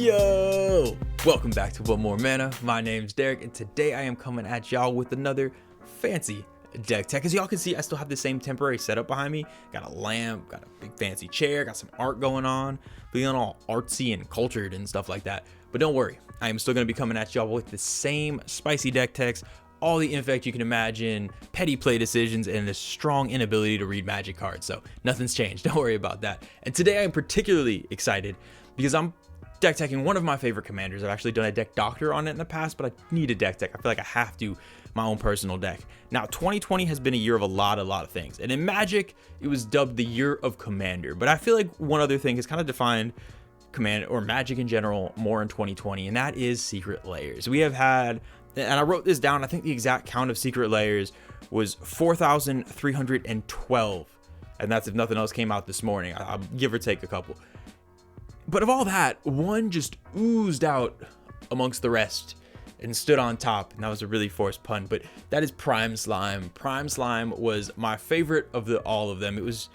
Yo! Welcome back to One More Mana. My name's Derik, and today I am coming at y'all with another fancy deck tech. As y'all can see, I still have the same temporary setup behind me. Got a lamp, got a big fancy chair, got some art going on, being all artsy and cultured and stuff like that. But don't worry, I am still going to be coming at y'all with the same spicy deck techs, all the Infect you can imagine, petty play decisions, and a strong inability to read Magic cards. So nothing's changed, don't worry about that. And today I am particularly excited because I'm deck teching one of my favorite commanders. I've actually done a deck doctor on it in the past, but I need a deck tech. I feel like I have to, my own personal deck. Now, 2020 has been a year of a lot of things. And in Magic, it was dubbed the year of Commander. But I feel like one other thing has kind of defined Command or Magic in general more in 2020, and that is Secret Layers. We have had, and I wrote this down, I think the exact count of Secret Layers was 4,312. And that's if nothing else came out this morning. I'll give or take a couple. But of all that, one just oozed out amongst the rest and stood on top. And that was a really forced pun, but that is Prime Slime. Prime Slime was my favorite of all of them. It was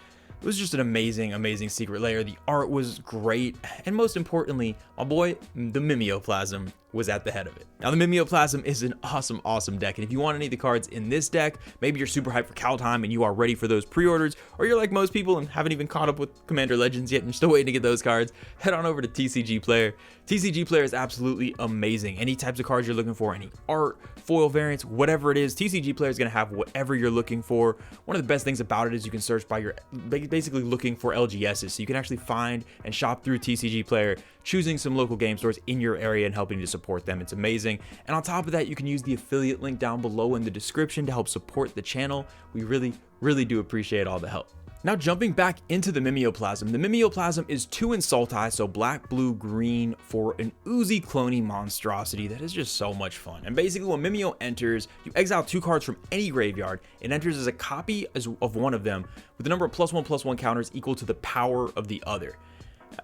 just an amazing secret layer. The art was great, and most importantly, my boy, the Mimeoplasm, was at the head of it. Now, the Mimeoplasm is an awesome deck, and if you want any of the cards in this deck, maybe you're super hyped for Kaldheim and you are ready for those pre-orders, or you're like most people and haven't even caught up with Commander Legends yet and you're still waiting to get those cards, head on over to TCG Player. TCG Player is absolutely amazing. Any types of cards you're looking for, any art, foil variants, whatever it is, TCG Player is going to have whatever you're looking for. One of the best things about it is you can search by your, basically looking for LGSs, so you can actually find and shop through TCG Player, choosing some local game stores in your area and helping to support them. It's amazing. And on top of that, you can use the affiliate link down below in the description to help support the channel. We really do appreciate all the help. Now, jumping back into the Mimeoplasm. The Mimeoplasm is 2 in Sultai, so black, blue, green for an oozy clony monstrosity that is just so much fun. And basically, when Mimeo enters, you exile 2 cards from any graveyard. It enters as a copy of one of them with the number of +1/+1 counters equal to the power of the other.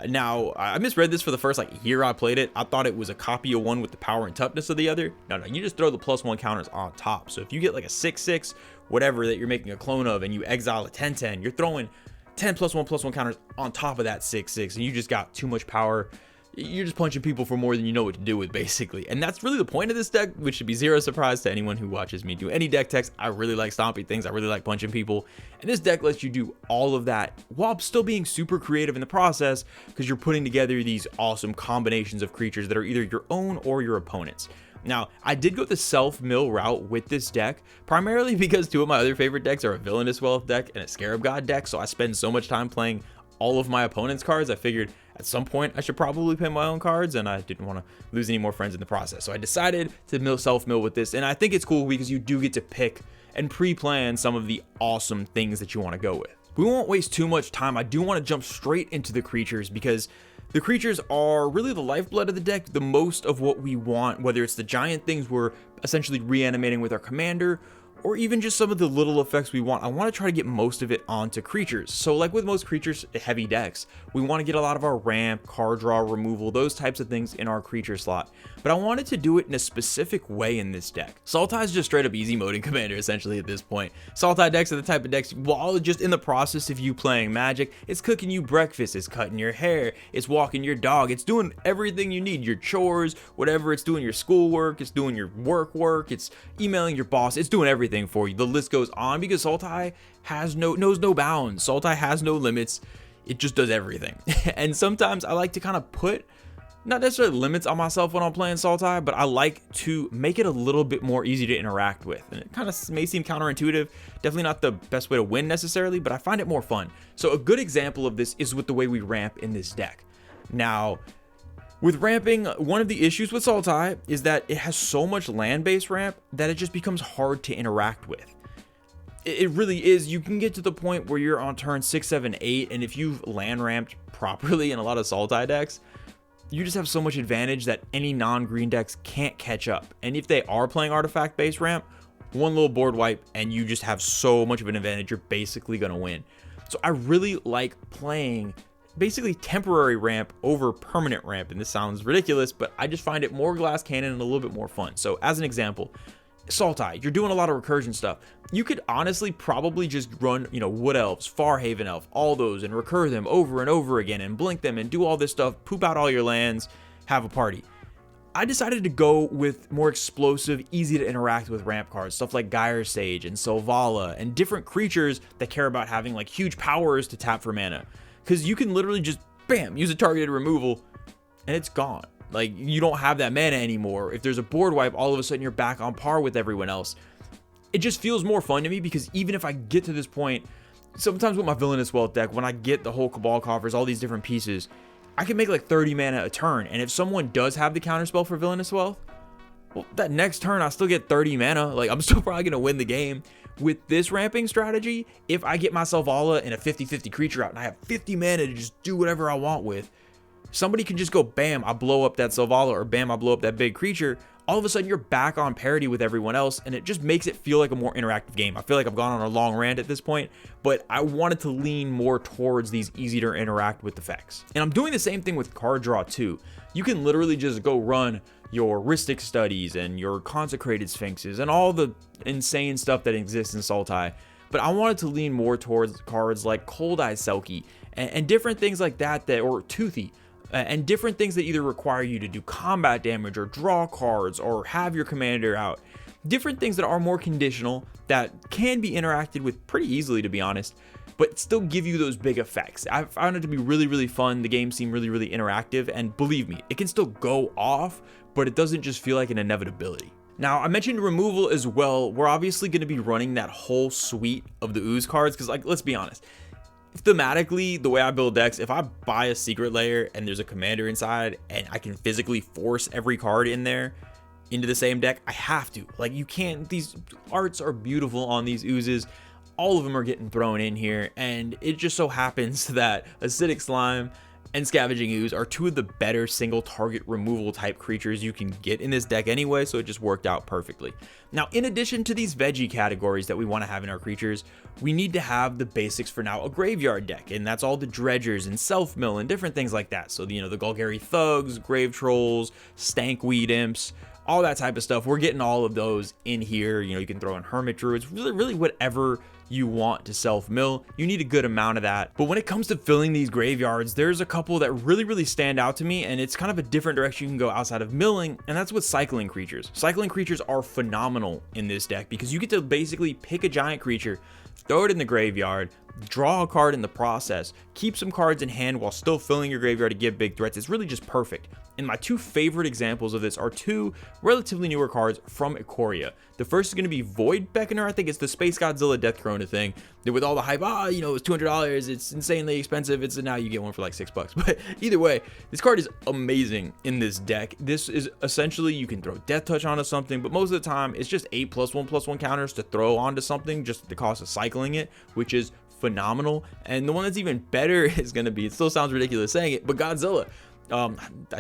Now, I misread this for the first year I played it. I thought it was a copy of one with the power and toughness of the other. No, you just throw the +1 counters on top. So if you get like a 6/6, whatever that you're making a clone of, and you exile a 10/10, you're throwing 10 +1/+1 counters on top of that 6/6, and you just got too much power. You're just punching people for more than you know what to do with, basically. And that's really the point of this deck, which should be zero surprise to anyone who watches me do any deck techs. I really like stomping things. I really like punching people. And this deck lets you do all of that while still being super creative in the process, because you're putting together these awesome combinations of creatures that are either your own or your opponent's. Now, I did go the self-mill route with this deck, primarily because 2 of my other favorite decks are a Villainous Wealth deck and a Scarab God deck, so I spend so much time playing all of my opponent's cards. I figured at some point I should probably play my own cards, and I didn't want to lose any more friends in the process. So I decided to self-mill with this, and I think it's cool because you do get to pick and pre-plan some of the awesome things that you want to go with. We won't waste too much time. I do want to jump straight into the creatures, because the creatures are really the lifeblood of the deck, the most of what we want, whether it's the giant things we're essentially reanimating with our commander, or even just some of the little effects we want. I want to try to get most of it onto creatures. So like with most creatures heavy decks, we want to get a lot of our ramp, card draw, removal, those types of things in our creature slot. But I wanted to do it in a specific way in this deck. Sultai is just straight up easy moding commander essentially at this point. Sultai decks are the type of decks, while just in the process of you playing Magic, it's cooking you breakfast, it's cutting your hair, it's walking your dog, it's doing everything you need, your chores, whatever, it's doing your schoolwork, it's doing your work, it's emailing your boss, it's doing everything for you. The list goes on, because Sultai knows no bounds. Sultai has no limits. It just does everything. And sometimes I like to kind of put, not necessarily limits on myself when I'm playing Sultai, but I like to make it a little bit more easy to interact with. And it kind of may seem counterintuitive, definitely not the best way to win necessarily, but I find it more fun. So a good example of this is with the way we ramp in this deck. Now, with ramping, one of the issues with Sultai is that it has so much land-based ramp that it just becomes hard to interact with. It really is. You can get to the point where you're on turn 6, 7, 8, and if you've land ramped properly in a lot of Sultai decks, you just have so much advantage that any non-green decks can't catch up. And if they are playing artifact-based ramp, one little board wipe and you just have so much of an advantage, you're basically going to win. So I really like playing basically temporary ramp over permanent ramp, and this sounds ridiculous, but I just find it more glass cannon and a little bit more fun. So as an example, Sultai, you're doing a lot of recursion stuff. You could honestly probably just run, Wood Elves, Farhaven Elf, all those, and recur them over and over again and blink them and do all this stuff, poop out all your lands, have a party. I decided to go with more explosive, easy to interact with ramp cards, stuff like Gyre Sage and Selvala, and different creatures that care about having like huge powers to tap for mana. Because you can literally just, bam, use a targeted removal, and it's gone. Like, you don't have that mana anymore. If there's a board wipe, all of a sudden you're back on par with everyone else. It just feels more fun to me, because even if I get to this point, sometimes with my Villainous Wealth deck, when I get the whole Cabal Coffers, all these different pieces, I can make like 30 mana a turn, and if someone does have the counterspell for Villainous Wealth, well, that next turn I still get 30 mana. Like, I'm still probably gonna win the game. With this ramping strategy, if I get my Selvala in a 50-50 creature out and I have 50 mana to just do whatever I want with, somebody can just go bam, I blow up that Selvala, or bam, I blow up that big creature. All of a sudden you're back on parity with everyone else, and it just makes it feel like a more interactive game. I feel like I've gone on a long rant at this point, but I wanted to lean more towards these easy to interact with effects. And I'm doing the same thing with card draw too. You can literally just go run your Rhystic Studies and your Consecrated Sphinxes and all the insane stuff that exists in Sultai, but I wanted to lean more towards cards like Cold Eye Selkie and different things like that, or Toothy, and different things that either require you to do combat damage or draw cards or have your commander out. Different things that are more conditional, that can be interacted with pretty easily, to be honest, but still give you those big effects. I found it to be really, really fun. The game seemed really, really interactive, and believe me, it can still go off, but it doesn't just feel like an inevitability. Now, I mentioned removal as well. We're obviously going to be running that whole suite of the ooze cards, because, like, let's be honest, thematically, the way I build decks, if I buy a Secret Lair and there's a commander inside and I can physically force every card in there into the same deck, I have to. Like, you can't, these arts are beautiful on these oozes. All of them are getting thrown in here, and it just so happens that Acidic Slime and Scavenging Ooze are two of the better single target removal type creatures you can get in this deck anyway, so it just worked out perfectly. Now, in addition to these veggie categories that we want to have in our creatures, we need to have the basics for now, a graveyard deck, and that's all the Dredgers and Self-Mill and different things like that. So, you know, the Golgari Thugs, Grave Trolls, Stankweed Imps, all that type of stuff. We're getting all of those in here. You know, you can throw in Hermit Druids, really whatever you want to self-mill. You need a good amount of that. But when it comes to filling these graveyards, there's a couple that really stand out to me, and it's kind of a different direction you can go outside of milling, and that's with cycling creatures. Cycling creatures are phenomenal in this deck because you get to basically pick a giant creature, throw it in the graveyard, draw a card in the process, keep some cards in hand while still filling your graveyard to give big threats. It's really just perfect. And my two favorite examples of this are two relatively newer cards from Ikoria. The first is going to be Void Beckoner. I think it's the Space Godzilla Death Corona thing. With all the hype, you know, it's $200, it's insanely expensive. It's now you get one for like $6. But either way, this card is amazing in this deck. This is essentially, you can throw Death Touch onto something, but most of the time it's just 8+1/+1 counters to throw onto something, just the cost of cycling it, which is phenomenal. And the one that's even better is going to be, it still sounds ridiculous saying it, but Godzilla. I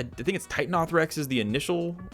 think it's Titanothrex is the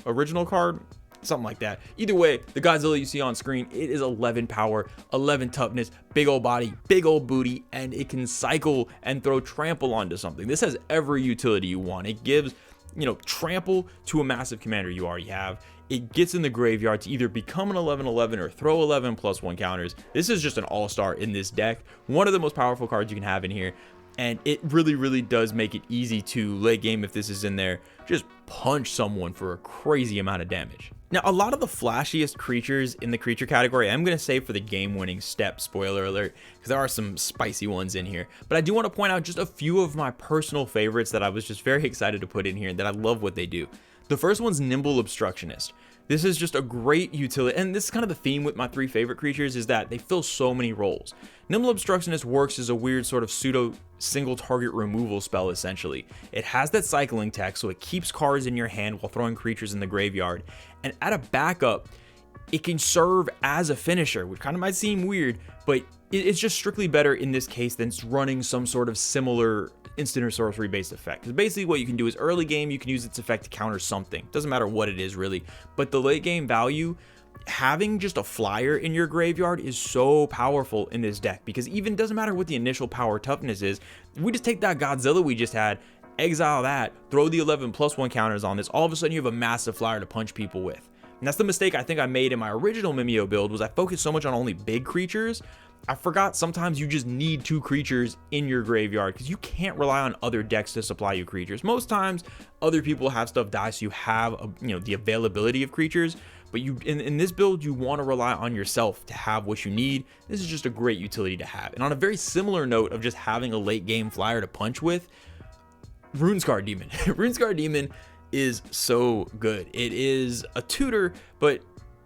original card, something like that. Either way, the Godzilla you see on screen, it is 11 power, 11 toughness, big old body, big old booty, and it can cycle and throw trample onto something. This has every utility you want. It gives, you know, trample to a massive commander you already have. It gets in the graveyard to either become an 11/11 or throw 11+1 counters. This is just an all-star in this deck. One of the most powerful cards you can have in here. And it really does make it easy to late game, if this is in there, just punch someone for a crazy amount of damage. Now, a lot of the flashiest creatures in the creature category, I'm going to save for the game-winning step, spoiler alert, because there are some spicy ones in here. But I do want to point out just a few of my personal favorites that I was just very excited to put in here and that I love what they do. The first one's Nimble Obstructionist. This is just a great utility, and this is kind of the theme with my three favorite creatures, is that they fill so many roles. Nimble Obstructionist works as a weird sort of pseudo single target removal spell, essentially. It has that cycling tech, so it keeps cards in your hand while throwing creatures in the graveyard, and at a backup, it can serve as a finisher, which kind of might seem weird, but it's just strictly better in this case than running some sort of similar instant or sorcery based effect. Because basically what you can do is early game, you can use its effect to counter something. Doesn't matter what it is really, but the late game value, having just a flyer in your graveyard is so powerful in this deck, because even doesn't matter what the initial power toughness is. We just take that Godzilla we just had, exile that, throw the 11+1 counters on this, all of a sudden you have a massive flyer to punch people with. And that's the mistake I think I made in my original Mimeo build, was I focused so much on only big creatures I forgot sometimes you just need 2 creatures in your graveyard because you can't rely on other decks to supply you creatures. Most times other people have stuff die, so you have the availability of creatures, but you in this build you want to rely on yourself to have what you need. This is just a great utility to have. And on a very similar note of just having a late game flyer to punch with, Runescar Demon. Runescar Demon is so good. It is a tutor, but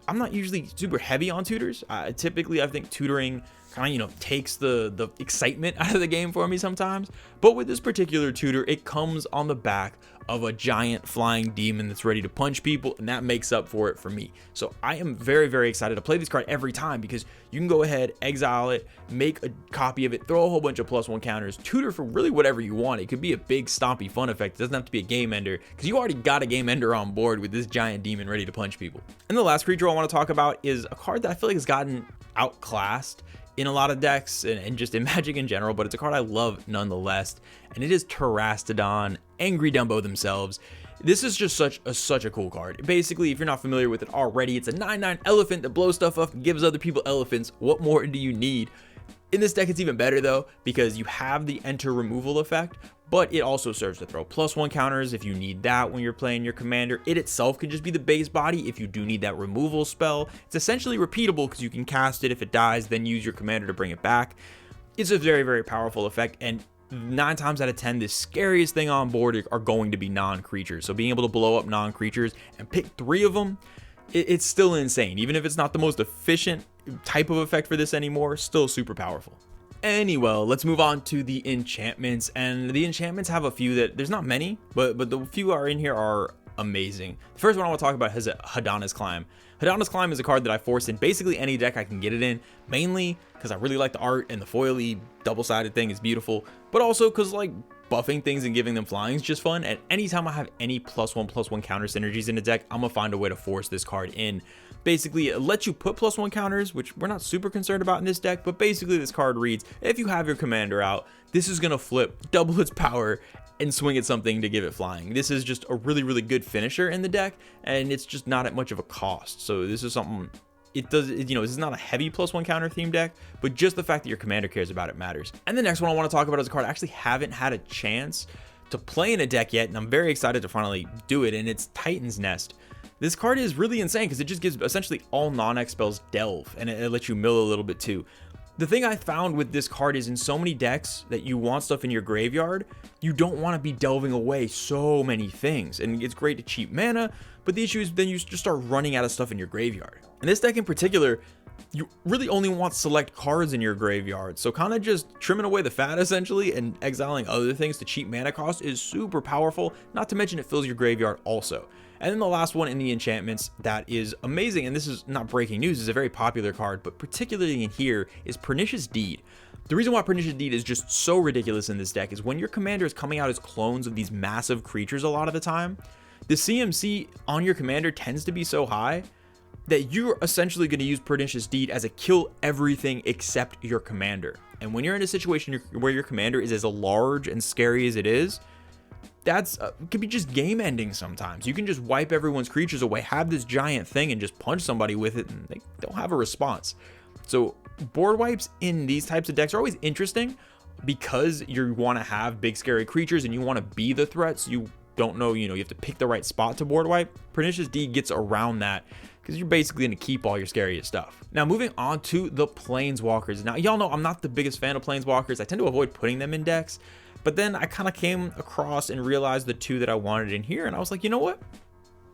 I'm not usually super heavy on tutors. Typically I think tutoring kind of takes the excitement out of the game for me sometimes, but with this particular tutor, it comes on the back of a giant flying demon that's ready to punch people, and that makes up for it for me. So I am very, very excited to play this card every time because you can go ahead, exile it, make a copy of it, throw a whole bunch of +1 counters, tutor for really whatever you want. It could be a big stompy fun effect. It doesn't have to be a game ender because you already got a game ender on board with this giant demon ready to punch people. And the last creature I want to talk about is a card that I feel like has gotten outclassed in a lot of decks and just in Magic in general, but it's a card I love nonetheless, and it is Terrastodon, Angry Dumbo themselves. This is just such a cool card. Basically, if you're not familiar with it already, it's a 9/9 elephant that blows stuff up and gives other people elephants. What more do you need? In this deck, it's even better though, because you have the enter removal effect, but it also serves to throw +1 counters if you need that when you're playing your commander. It itself can just be the base body if you do need that removal spell. It's essentially repeatable because you can cast it if it dies, then use your commander to bring it back. It's a very, very powerful effect, and 9 times out of 10, the scariest thing on board are going to be non-creatures. So being able to blow up non-creatures and pick 3 of them, it's still insane. Even if it's not the most efficient type of effect for this anymore, still super powerful. Anyway, let's move on to the enchantments, and the enchantments have a few that there's not many, but the few are in here are amazing. The first one I want to talk about is Hadanas Climb. Hadanas Climb is a card that I force in basically any deck I can get it in, mainly because I really like the art and the foily double-sided thing is beautiful, but also because like buffing things and giving them flying is just fun. And anytime I have any +1/+1 counter synergies in a deck, I'm gonna find a way to force this card in. Basically, it lets you put +1 counters, which we're not super concerned about in this deck, but basically this card reads, if you have your commander out, this is gonna flip, double its power, and swing at something to give it flying. This is just a really, really good finisher in the deck, and it's just not at much of a cost. So this is something, this is not a heavy +1 counter theme deck, but just the fact that your commander cares about it matters. And the next one I want to talk about is a card I actually haven't had a chance to play in a deck yet, and I'm very excited to finally do it, and it's Titan's Nest. This card is really insane because it just gives essentially all non-X spells delve, and it lets you mill a little bit too. The thing I found with this card is in so many decks that you want stuff in your graveyard, you don't want to be delving away so many things. And it's great to cheap mana, but the issue is then you just start running out of stuff in your graveyard. In this deck in particular, you really only want select cards in your graveyard. So kind of just trimming away the fat essentially and exiling other things to cheap mana cost is super powerful, not to mention it fills your graveyard also. And then the last one in the enchantments that is amazing, and this is not breaking news, it's a very popular card, but particularly in here, is Pernicious Deet. The reason why Pernicious Deet is just so ridiculous in this deck is when your commander is coming out as clones of these massive creatures a lot of the time, the CMC on your commander tends to be so high that you're essentially going to use Pernicious Deet as a kill everything except your commander. And when you're in a situation where your commander is as large and scary as it is, that's could be just game ending sometimes. You can just wipe everyone's creatures away, have this giant thing and just punch somebody with it and they don't have a response. So board wipes in these types of decks are always interesting because you want to have big scary creatures and you want to be the threats. You don't know, you have to pick the right spot to board wipe. Pernicious Deet gets around that because you're basically going to keep all your scariest stuff. Now moving on to the Planeswalkers. Now y'all know I'm not the biggest fan of Planeswalkers. I tend to avoid putting them in decks. But then I kind of came across and realized the 2 that I wanted in here, and I was like, you know what?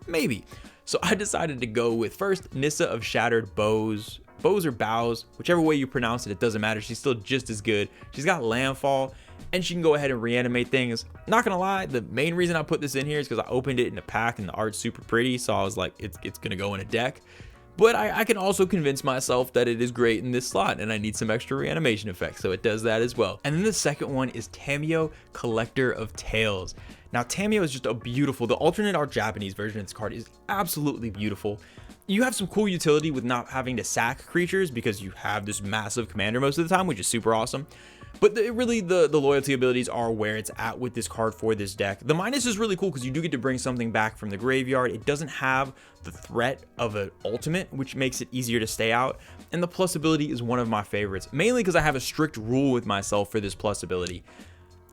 Maybe. So I decided to go with first Nissa of Shattered Bows. Bows or bows, whichever way you pronounce it, it doesn't matter. She's still just as good. She's got landfall, and she can go ahead and reanimate things. Not gonna lie, the main reason I put this in here is because I opened it in a pack and the art's super pretty, so I was like, it's gonna go in a deck. But I can also convince myself that it is great in this slot and I need some extra reanimation effects, so it does that as well. And then the second one is Tamiyo, Collector of Tales. Now Tamiyo is just the alternate art Japanese version of this card is absolutely beautiful. You have some cool utility with not having to sack creatures because you have this massive commander most of the time, which is super awesome. But really, the loyalty abilities are where it's at with this card for this deck. The minus is really cool because you do get to bring something back from the graveyard. It doesn't have the threat of an ultimate, which makes it easier to stay out. And the plus ability is one of my favorites, mainly because I have a strict rule with myself for this plus ability.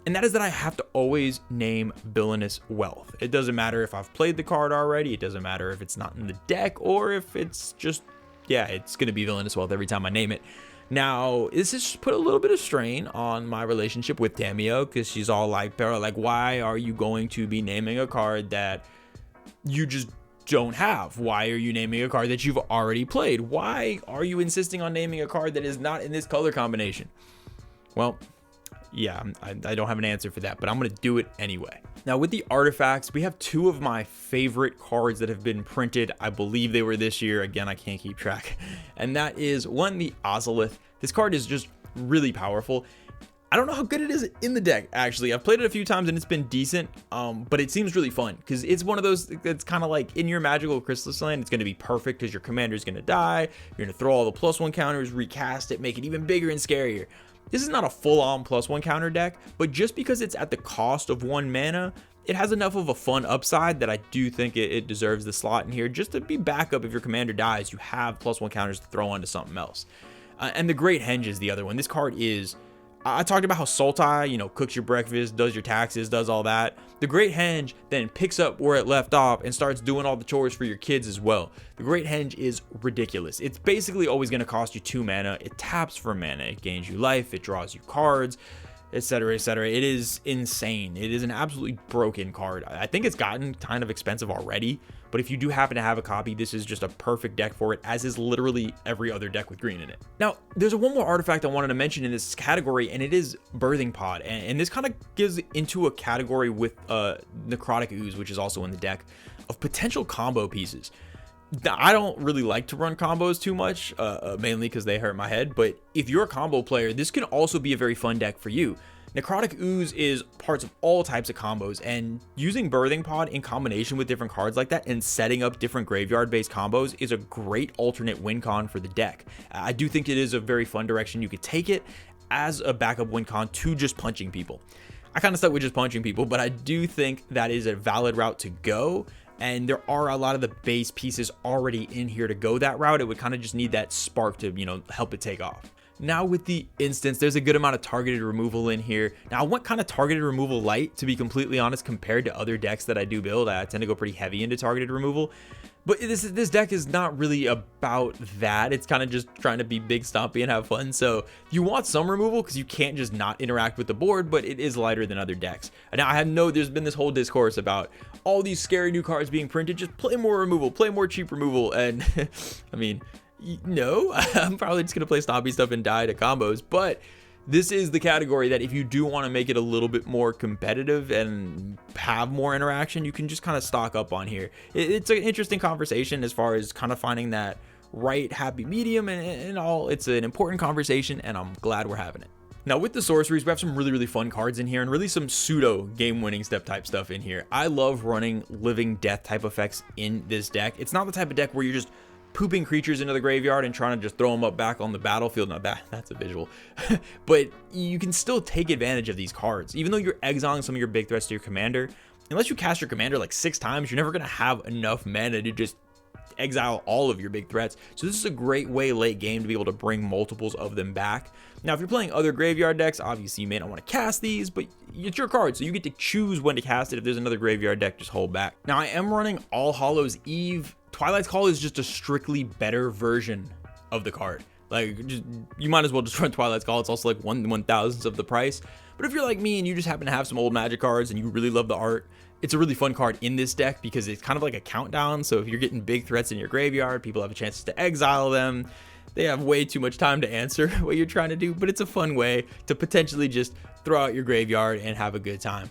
And that is that I have to always name Villainous Wealth. It doesn't matter if I've played the card already. It doesn't matter if it's not in the deck or if it's just, yeah, it's going to be Villainous Wealth every time I name it. Now, this has put a little bit of strain on my relationship with Tamio because she's all like, Pero, like, why are you going to be naming a card that you just don't have? Why are you naming a card that you've already played? Why are you insisting on naming a card that is not in this color combination? Well, yeah, I don't have an answer for that, but I'm going to do it anyway. Now, with the artifacts, we have two of my favorite cards that have been printed. I believe they were this year. Again, I can't keep track. And that is one, the Ozolith. This card is just really powerful. I don't know how good it is in the deck, actually. I've played it a few times and it's been decent, but it seems really fun because it's one of those that's kind of like in your magical Chrysalis land. It's going to be perfect because your commander is going to die. You're going to throw all the +1 counters, recast it, make it even bigger and scarier. This is not a full-on +1 counter deck, but just because it's at the cost of 1 mana, it has enough of a fun upside that I do think it deserves the slot in here just to be backup. If your commander dies, you have +1 counters to throw onto something else. And the Great Henge is the other one. This card is, I talked about how Sultai, you know, cooks your breakfast, does your taxes, does all that. The Great Henge then picks up where it left off and starts doing all the chores for your kids as well. The Great Henge is ridiculous. It's basically always going to cost you 2 mana. It taps for mana. It gains you life. It draws you cards, etc., etc. It is insane. It is an absolutely broken card. I think it's gotten kind of expensive already, but if you do happen to have a copy, this is just a perfect deck for it, as is literally every other deck with green in it. Now, there's one more artifact I wanted to mention in this category, and it is Birthing Pod. And this kind of gives into a category with Necrotic Ooze, which is also in the deck, of potential combo pieces. Now, I don't really like to run combos too much, mainly because they hurt my head, but if you're a combo player, this can also be a very fun deck for you. Necrotic Ooze is parts of all types of combos, and using Birthing Pod in combination with different cards like that and setting up different graveyard-based combos is a great alternate win con for the deck. I do think it is a very fun direction you could take it as a backup win con to just punching people. I kind of stuck with just punching people, but I do think that is a valid route to go, and there are a lot of the base pieces already in here to go that route. It would kind of just need that spark to, you know, help it take off. Now with the instance, there's a good amount of targeted removal in here. Now I want kind of targeted removal light, to be completely honest, compared to other decks that I do build. I tend to go pretty heavy into targeted removal. But this deck is not really about that. It's kind of just trying to be big, stompy, and have fun. So you want some removal because you can't just not interact with the board, but it is lighter than other decks. And now I know there's been this whole discourse about all these scary new cards being printed. Just play more removal, play more cheap removal. And I mean, no, I'm probably just going to play stompy stuff and die to combos. But this is the category that if you do want to make it a little bit more competitive and have more interaction, you can just kind of stock up on here. It's an interesting conversation as far as kind of finding that right happy medium and all. It's an important conversation, and I'm glad we're having it. Now with the sorceries, we have some really fun cards in here and really some pseudo game winning step type stuff in here. I love running living death type effects in this deck. It's not the type of deck where you're just pooping creatures into the graveyard and trying to just throw them up back on the battlefield. Not that's a visual. But you can still take advantage of these cards. Even though you're exiling some of your big threats to your commander, unless you cast your commander like 6 times, you're never going to have enough mana to just exile all of your big threats. So this is a great way late game to be able to bring multiples of them back. Now, if you're playing other graveyard decks, obviously you may not want to cast these, but it's your card, so you get to choose when to cast it. If there's another graveyard deck, just hold back. Now, I am running All Hallows Eve. Twilight's Call is just a strictly better version of the card. Like, you might as well just run Twilight's Call. It's also like 1/1000th of the price. But if you're like me and you just happen to have some old Magic cards and you really love the art, it's a really fun card in this deck because it's kind of like a countdown. So if you're getting big threats in your graveyard, people have a chance to exile them. They have way too much time to answer what you're trying to do, but it's a fun way to potentially just throw out your graveyard and have a good time.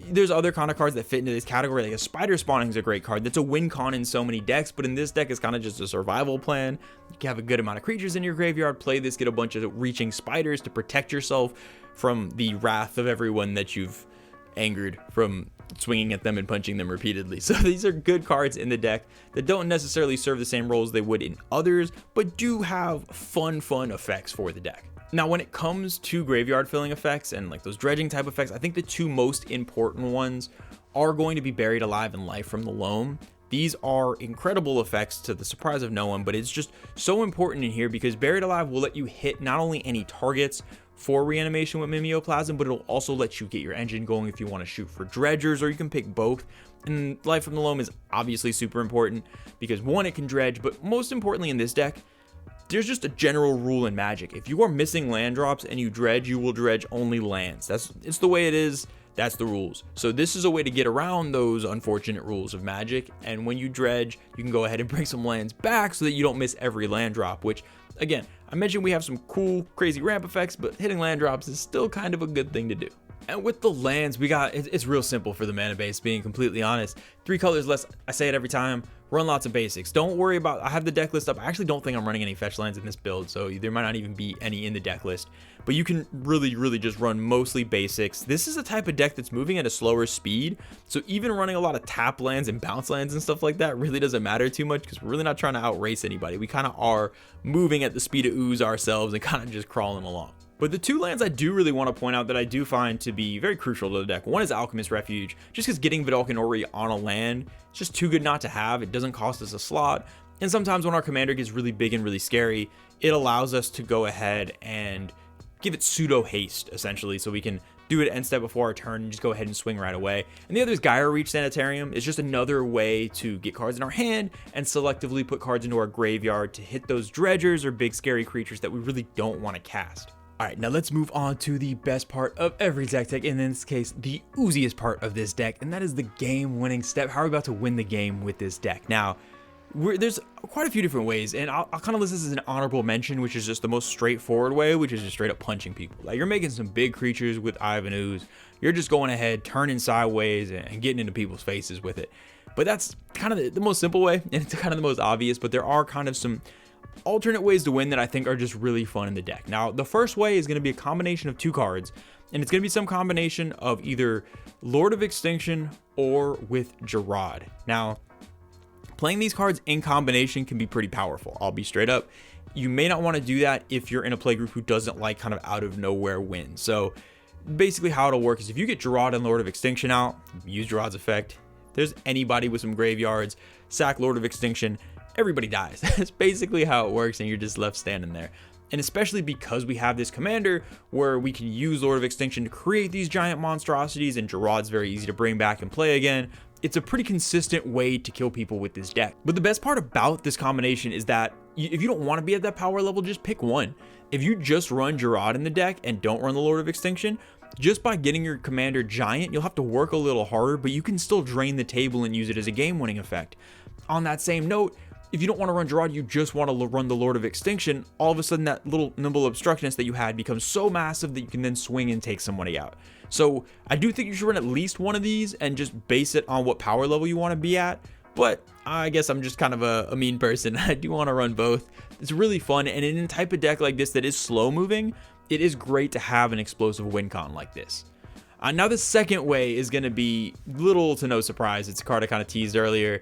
There's other kind of cards that fit into this category, like a Spider Spawning is a great card. That's a win con in so many decks, but in this deck, it's kind of just a survival plan. You can have a good amount of creatures in your graveyard, play this, get a bunch of reaching spiders to protect yourself from the wrath of everyone that you've angered from swinging at them and punching them repeatedly. So these are good cards in the deck that don't necessarily serve the same roles they would in others, but do have fun effects for the deck. Now, when it comes to graveyard filling effects and like those dredging type effects, I think the two most important ones are going to be Buried Alive and Life from the Loam. These are incredible effects to the surprise of no one, but it's just so important in here because Buried Alive will let you hit not only any targets for reanimation with Mimeoplasm, but it'll also let you get your engine going if you want to shoot for dredgers, or you can pick both. And Life from the Loam is obviously super important because one, it can dredge, but most importantly in this deck, there's just a general rule in Magic. If you are missing land drops and you dredge, you will dredge only lands. It's the way it is. That's the rules. So this is a way to get around those unfortunate rules of Magic. And when you dredge, you can go ahead and bring some lands back so that you don't miss every land drop, which again, I mentioned we have some cool, crazy ramp effects, but hitting land drops is still kind of a good thing to do. And with the lands, it's real simple for the mana base, being completely honest. 3 colors less, I say it every time, run lots of basics. Don't worry about, I have the deck list up. I actually don't think I'm running any fetch lands in this build, so there might not even be any in the deck list. But you can really just run mostly basics. This is a type of deck that's moving at a slower speed, so even running a lot of tap lands and bounce lands and stuff like that really doesn't matter too much because we're really not trying to outrace anybody. We kind of are moving at the speed of ooze ourselves and kind of just crawling along. But the 2 lands I do really want to point out that I do find to be very crucial to the deck. One is Alchemist Refuge, just because getting Vidalcan Ori on a land, it's just too good not to have. It doesn't cost us a slot. And sometimes when our commander gets really big and really scary, it allows us to go ahead and give it pseudo haste, essentially, so we can do it end step before our turn and just go ahead and swing right away. And the other is Gyre Reach Sanitarium. It's just another way to get cards in our hand and selectively put cards into our graveyard to hit those dredgers or big scary creatures that we really don't want to cast. All right, now let's move on to the best part of every deck, in this case, the ooziest part of this deck, and that is the game-winning step. How are we about to win the game with this deck? Now, there's quite a few different ways, and I'll kind of list this as an honorable mention, which is just the most straightforward way, which is just straight up punching people. Like, you're making some big creatures with Ivan Ooze. You're just going ahead, turning sideways, and getting into people's faces with it. But that's kind of the most simple way, and it's kind of the most obvious, but there are kind of some alternate ways to win that I think are just really fun in the deck. Now, the first way is going to be a combination of 2 cards, and it's going to be some combination of either Lord of Extinction or with Gerard. Now, playing these cards in combination can be pretty powerful. I'll be straight up. You may not want to do that if you're in a play group who doesn't like kind of out of nowhere wins. So basically how it'll work is if you get Gerard and Lord of Extinction out, use Gerard's effect. If there's anybody with some graveyards, sack Lord of Extinction, everybody dies. That's basically how it works, and you're just left standing there. And especially because we have this commander where we can use Lord of Extinction to create these giant monstrosities, and Gerard's very easy to bring back and play again, it's a pretty consistent way to kill people with this deck. But the best part about this combination is that if you don't want to be at that power level, just pick one. If you just run Gerard in the deck and don't run the Lord of Extinction, just by getting your commander giant, you'll have to work a little harder, but you can still drain the table and use it as a game-winning effect. On that same note, if you don't want to run Gerard, you just want to run the Lord of Extinction, all of a sudden that little nimble obstructionist that you had becomes so massive that you can then swing and take somebody out. So I do think you should run at least one of these and just base it on what power level you want to be at. But I guess I'm just kind of a mean person. I do want to run both. It's really fun, and in a type of deck like this that is slow moving, it is great to have an explosive win con like this. Now the second way is going to be little to no surprise. It's a card I kind of teased earlier.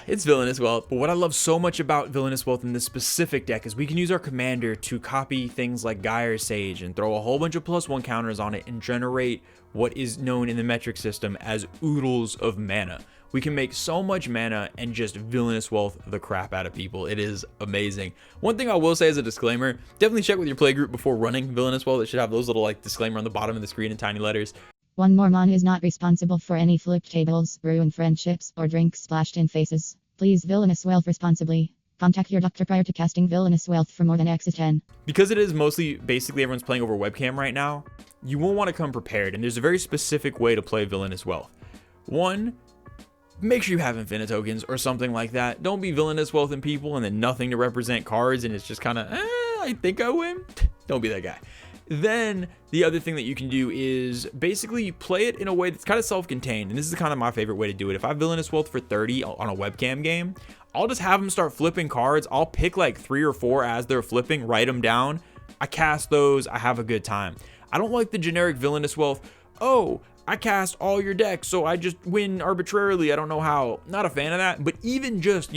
It's Villainous Wealth, but what I love so much about Villainous Wealth in this specific deck is we can use our commander to copy things like Gyre Sage and throw a whole bunch of +1 counters on it and generate what is known in the metric system as oodles of mana. We can make so much mana and just Villainous Wealth the crap out of people. It is amazing. One thing I will say as a disclaimer, definitely check with your playgroup before running Villainous Wealth. It should have those little like disclaimer on the bottom of the screen in tiny letters. One Mormon is not responsible for any flipped tables, ruined friendships, or drinks splashed in faces. Please Villainous Wealth responsibly. Contact your doctor prior to casting Villainous Wealth for more than X is 10. Because it is mostly basically everyone's playing over webcam right now, you will want to come prepared, and there's a very specific way to play Villainous Wealth. One, make sure you have Infinite tokens or something like that. Don't be Villainous Wealth in people and then nothing to represent cards, and it's just kind of, I think I win. Don't be that guy. Then the other thing that you can do is basically play it in a way that's kind of self-contained, and this is kind of my favorite way to do it. If I have Villainous Wealth for 30 on a webcam game, I'll just have them start flipping cards. I'll pick like 3 or 4 as they're flipping, write them down. I cast those, I have a good time. I don't like the generic Villainous Wealth, oh, I cast all your decks, so I just win arbitrarily, I don't know how. Not a fan of that, but even just,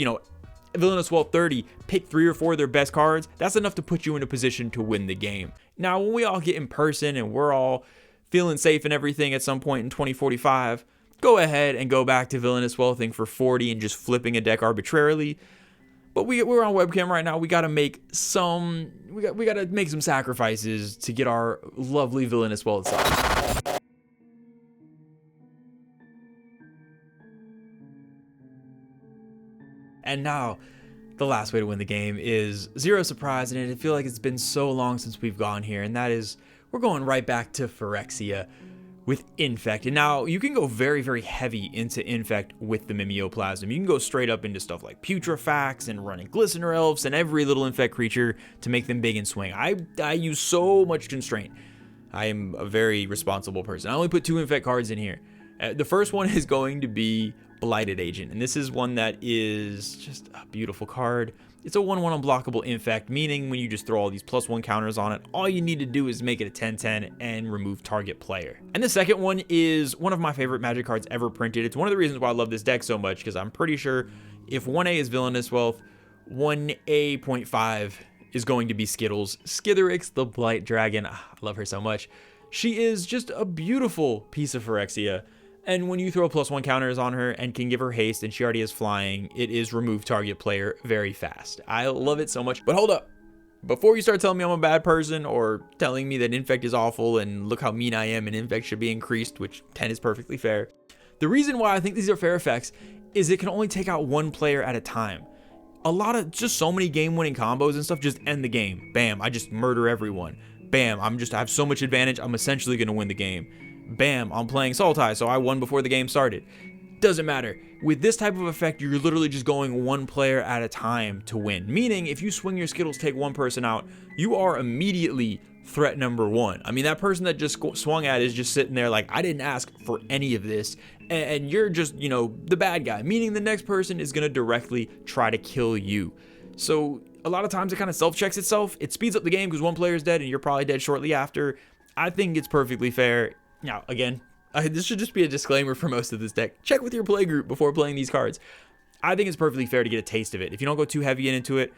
Villainous Wealth 30, pick 3 or 4 of their best cards. That's enough to put you in a position to win the game. Now, when we all get in person and we're all feeling safe and everything at some point in 2045, go ahead and go back to Villainous Wealthing for 40 and just flipping a deck arbitrarily. But we're on webcam right now. We gotta make some sacrifices to get our lovely Villainous Wealth side. And now, the last way to win the game is zero surprise, and I feel like it's been so long since we've gone here, and that is we're going right back to Phyrexia with Infect. And now you can go very, very heavy into Infect with the Mimeoplasm. You can go straight up into stuff like Putrefacts and running Glistener Elves and every little Infect creature to make them big and swing. I use so much constraint. I am a very responsible person. I only put 2 Infect cards in here. The first one is going to be Blighted Agent, and this is one that is just a beautiful card. It's a 1/1 unblockable Infect, meaning when you just throw all these +1 counters on it, all you need to do is make it a 10/10 and remove target player. And the second one is one of my favorite Magic cards ever printed. It's one of the reasons why I love this deck so much, because I'm pretty sure if 1A is Villainous Wealth, 1A.5 is going to be Skittles. Skitherix, the Blight Dragon. I love her so much. She is just a beautiful piece of Phyrexia. And when you throw +1 counters on her and can give her haste and she already is flying, it is remove target player very fast. I love it so much. But hold up. Before you start telling me I'm a bad person or telling me that Infect is awful and look how mean I am and Infect should be increased, which 10 is perfectly fair. The reason why I think these are fair effects is it can only take out 1 player at a time. A lot of just so many game-winning combos and stuff just end the game. Bam, I just murder everyone. Bam, I have so much advantage, I'm essentially going to win the game. Bam, I'm playing Sultai, so I won before the game started. Doesn't matter. With this type of effect, you're literally just going 1 player at a time to win. Meaning, if you swing your Skittles, take 1 person out, you are immediately threat number 1. I mean, that person that just swung at is just sitting there like, I didn't ask for any of this. And you're just, you know, the bad guy. Meaning the next person is going to directly try to kill you. So a lot of times it kind of self-checks itself. It speeds up the game because 1 player is dead and you're probably dead shortly after. I think it's perfectly fair. Now, again, this should just be a disclaimer for most of this deck. Check with your play group before playing these cards. I think it's perfectly fair to get a taste of it. If you don't go too heavy into it.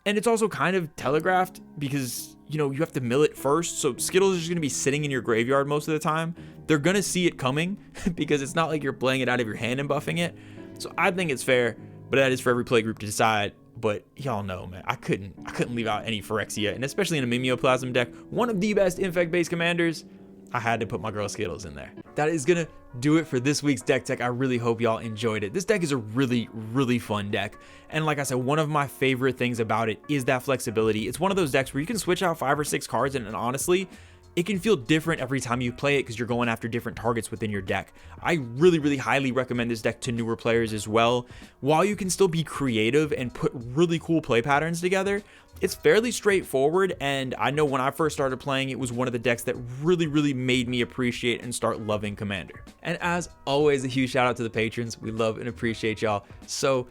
And it's also kind of telegraphed because, you know, you have to mill it first. So Skittles is just going to be sitting in your graveyard most of the time. They're going to see it coming because it's not like you're playing it out of your hand and buffing it. So I think it's fair, but that is for every play group to decide. But y'all know, man, I couldn't leave out any Phyrexia, and especially in a Mimeoplasm deck, one of the best Infect-based commanders. I had to put my girl Skittles in there. That is gonna do it for this week's deck tech. I really hope y'all enjoyed it. This deck is a really, really fun deck. And like I said, one of my favorite things about it is that flexibility. It's one of those decks where you can switch out 5 or 6 cards and honestly, it can feel different every time you play it because you're going after different targets within your deck. I really, really highly recommend this deck to newer players as well. While you can still be creative and put really cool play patterns together, it's fairly straightforward, and I know when I first started playing, it was one of the decks that really, really made me appreciate and start loving Commander. And as always, a huge shout out to the patrons. We love and appreciate y'all so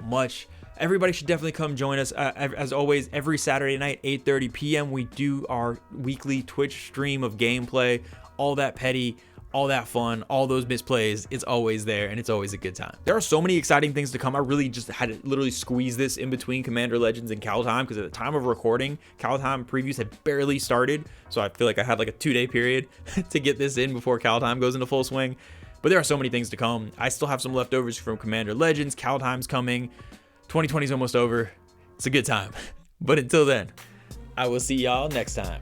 much. Everybody should definitely come join us. As always, every Saturday night, 8:30 p.m., we do our weekly Twitch stream of gameplay, all that petty, all that fun, all those misplays. It's always there, and it's always a good time. There are so many exciting things to come. I really just had to literally squeeze this in between Commander Legends and Kaldheim, because at the time of recording, Kaldheim previews had barely started, so I feel like I had like a 2-day period to get this in before Kaldheim goes into full swing. But there are so many things to come. I still have some leftovers from Commander Legends. Kaldheim's coming. 2020 is almost over. It's a good time. But until then, I will see y'all next time.